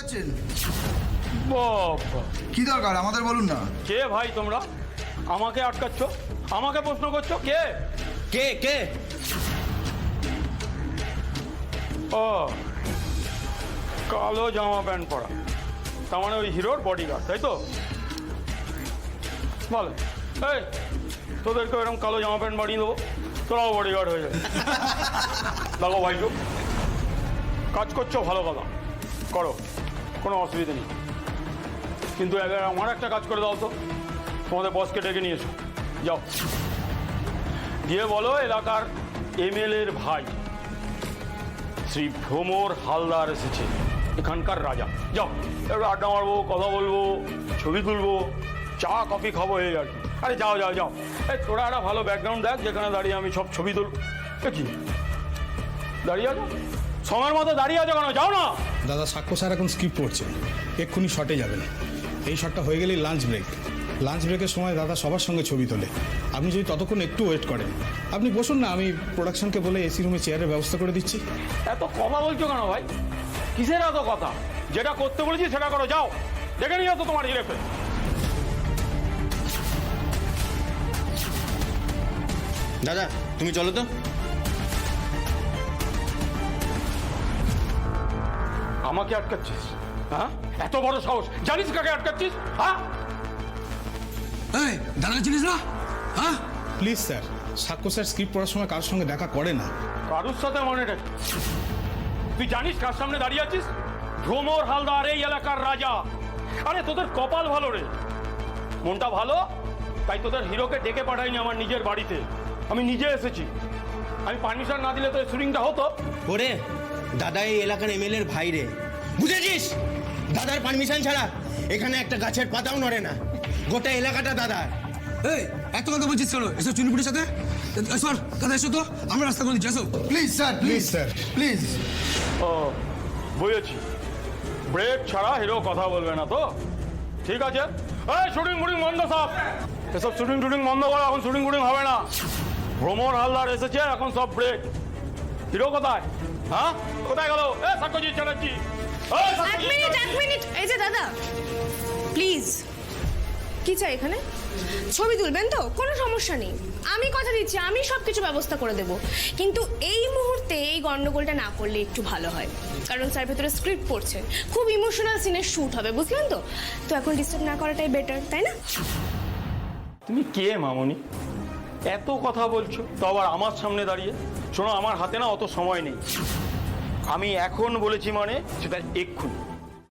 এসছেন? বাবা, কি দরকার আমাদের বলুন না। কে ভাই তোমরা? আমাকে আটকাচ্ছ, আমাকে প্রশ্ন করছো? কে কে কে? ও, কালো জামা প্যান্ট পরা, তার মানে ওই হিরোর বডিগার্ড, তাই তো? ভালো। এই, তোদেরকে এরকম কালো জামা প্যান্ট বানিয়ে দেবো, তোরাও বডিগার্ড হয়ে যাবে। দেখো ভাইটু, কাজ করছো ভালো কথা, করো, কোনো অসুবিধা নেই, কিন্তু এবার আমার একটা কাজ করে দাও তো, তোমাদের বসকে ডেকে নিয়েছো, যাও গিয়ে বলো এলাকার এমএলএর ভাই শ্রী ভ্রমর হালদার এসেছে, এখানকার রাজা। যাও, এবার আড্ডা মারবো, কথা বলবো, ছবি তুলবো, চা কফি খাবো, এই আর কি। আরে যাও যাও যাও, এই তোরা একটা ভালো ব্যাকগ্রাউন্ড দেখ যেখানে দাঁড়িয়ে আমি সব ছবি তুলব। কি দাঁড়িয়ে আছো? সময়ের মতো দাঁড়িয়ে আছো কেন? যাও না। দাদা, সাক্ষ্য স্যার এখন স্ক্রিপ্ট পড়ছে, এক্ষুনি শটে যাবেন। এই শটটা হয়ে গেলেই লাঞ্চ ব্রেক। লাঞ্চ ব্রেকের সময় দাদা সবার সঙ্গে ছবি তোলে, আপনি যদি ততক্ষণ একটু ওয়েট করেন। আপনি বসুন না, আমি প্রোডাকশনকে বলে এসি রুমে চেয়ারের ব্যবস্থা করে দিচ্ছি। এত কথা বলছো কেন ভাই? কিসের এত কথা? যেটা করতে বলেছি সেটা করো, যাও দেখে নিয়ে আসো তোমার হিরেকে। দাদা তুমি চলো তো। আমাকে আটকাচ্ছিস? হ্যাঁ, এত বড় সাহস! জানিস কাকে আটকাচ্ছিস? হ্যাঁ, এই দাঁড়া চিনিস না? হ্যাঁ, প্লিজ স্যার, সাক্ষ্য স্যার স্ক্রিপ্ট পড়ার সময় কারোর সঙ্গে দেখা করে না। কারুর সাথে মানেটা কি? তুই জানিস কার সামনে দাঁড়িয়ে আছিস? ভ্রমর হালদার, এই এলাকার রাজা। আরে তোদের কপাল ভালো রে, মনটা ভালো, তাই তোদের হিরোকে ডেকে পাঠাইনি আমার নিজের বাড়িতে, আমি নিজে এসেছি। আমি পারমিশন না দিলে তো এই শুটিংটা হতো? ওরে দাদা এই এলাকার এমএলএর ভাই রে, বুঝেছিস? দাদার পারমিশন ছাড়া এখানে একটা গাছের পাতাও নড়ে না, গোটা এলাকাটা দাদার। এই এত কথা বলছিস কেন এসব চুনিপুটির সাথে? সর দাদা, এসো তো, আমরা রাস্তা করে দিচ্ছি, এসো। Please sir, please sir, please. ও বুঝেছি, ব্রেক ছাড়া হিরো কথা বলবে না তো? ঠিক আছে, এই শুটিং ফুটিং বন্ধ সব, এসব শুটিং টুটিং বন্ধ করো, এখন শুটিং ফুটিং হবে না। ভ্রমর হালদার এসেছে, এখন সব ব্রেক। হিরো কোথায়? হ্যাঁ, কোথায় গেল? এ সাক্ষ্যজিৎ চ্যাটার্জি, এক মিনিট, এই যে দাদা, প্লিজ। কি চাই এখানে? ছবি তুলবেন তো? কোনো সমস্যা নেই, আমি কথা দিচ্ছি, আমি সব কিছু ব্যবস্থা করে দেব। কিন্তু এই মুহূর্তে এই গন্ডগোলটা না করলে একটু ভালো হয়, কারণ স্যার ভেতরে স্ক্রিপ্ট পড়ছে, খুব ইমোশনাল সিনের শ্যুট হবে, বুঝলেন তো? তো এখন ডিস্টার্ব না করাটাই বেটার, তাই না? তুমি কে মামনি? এত কথা বলছো, তো আবার আমার সামনে দাঁড়িয়ে? শোনো, আমার হাতে না অত সময় নেই, আমি এখন বলেছি মানে সেটা এক্ষুনি।